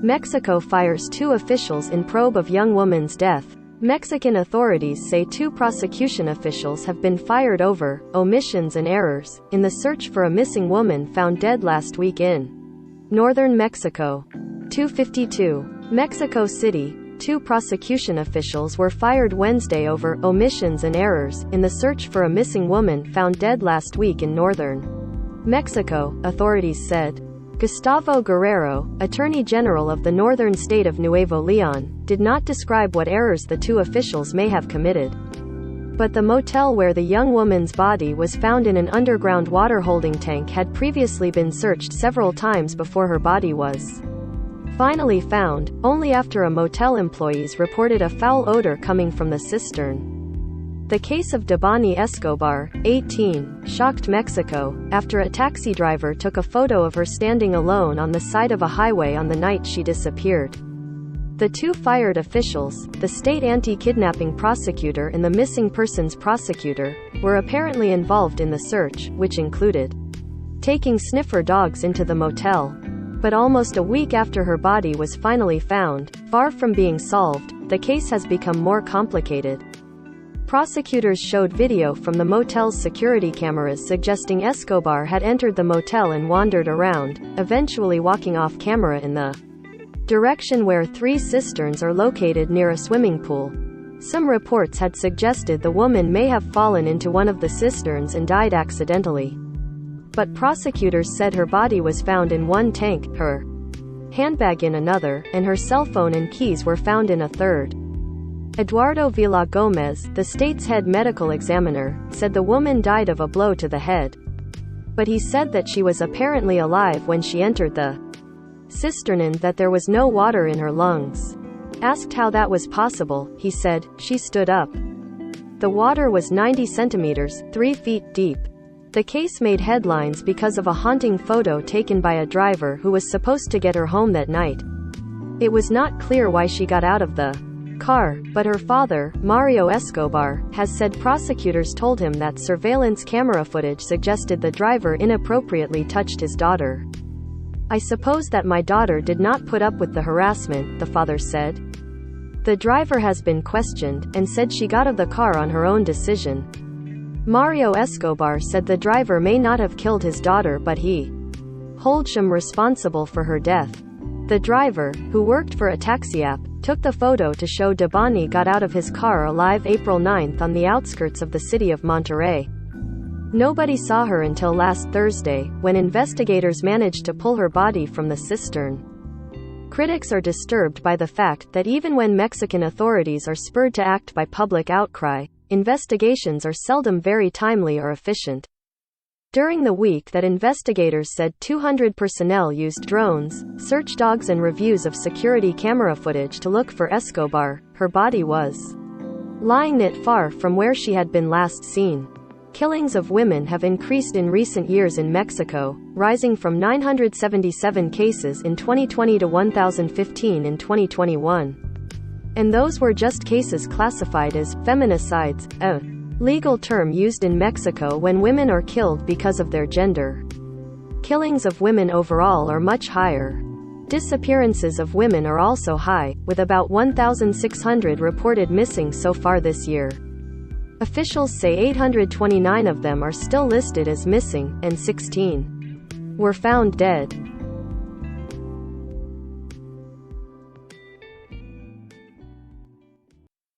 Mexico fires 2 officials in probe of young woman's death. Mexican authorities say 2 prosecution officials have been fired over omissions and errors in the search for a missing woman found dead last week in northern Mexico. 2:52. Mexico City. 2 prosecution officials were fired Wednesday over omissions and errors in the search for a missing woman found dead last week in northern Mexico, authorities said. Gustavo Guerrero, Attorney General of the northern state of Nuevo León, did not describe what errors the 2 officials may have committed. But the motel where the young woman's body was found in an underground water holding tank had previously been searched several times before her body was finally found, only after a motel employees reported a foul odor coming from the cistern. The case of Devani Escobar, 18, shocked Mexico, after a taxi driver took a photo of her standing alone on the side of a highway on the night she disappeared. The 2 fired officials, the state anti-kidnapping prosecutor and the missing persons prosecutor, were apparently involved in the search, which included taking sniffer dogs into the motel. But almost a week after her body was finally found, far from being solved, the case has become more complicated. Prosecutors showed video from the motel's security cameras suggesting Escobar had entered the motel and wandered around, eventually walking off camera in the direction where 3 cisterns are located near a swimming pool. Some reports had suggested the woman may have fallen into one of the cisterns and died accidentally. But prosecutors said her body was found in one tank, her handbag in another, and her cell phone and keys were found in a third. Eduardo Villagomez, the state's head medical examiner, said the woman died of a blow to the head. But he said that she was apparently alive when she entered the cistern and that there was no water in her lungs. Asked how that was possible, he said, "She stood up. The water was 90 centimeters, 3 feet deep." The case made headlines because of a haunting photo taken by a driver who was supposed to get her home that night. It was not clear why she got out of the car, but her father, Mario Escobar, has said prosecutors told him that surveillance camera footage suggested the driver inappropriately touched his daughter. "I suppose that my daughter did not put up with the harassment," the father said. The driver has been questioned, and said she got out of the car on her own decision. Mario Escobar said the driver may not have killed his daughter but he holds him responsible for her death. The driver, who worked for a taxi app, took the photo to show Devani got out of his car alive April 9 on the outskirts of the city of Monterrey. Nobody saw her until last Thursday, when investigators managed to pull her body from the cistern. Critics are disturbed by the fact that even when Mexican authorities are spurred to act by public outcry, investigations are seldom very timely or efficient. During the week that investigators said 200 personnel used drones, search dogs and reviews of security camera footage to look for Escobar, her body was lying not far from where she had been last seen. Killings of women have increased in recent years in Mexico, rising from 977 cases in 2020 to 1,015 in 2021. And those were just cases classified as feminicides, a legal term used in Mexico when women are killed because of their gender. Killings of women overall are much higher. Disappearances of women are also high, with about 1,600 reported missing so far this year. Officials say 829 of them are still listed as missing, and 16 were found dead.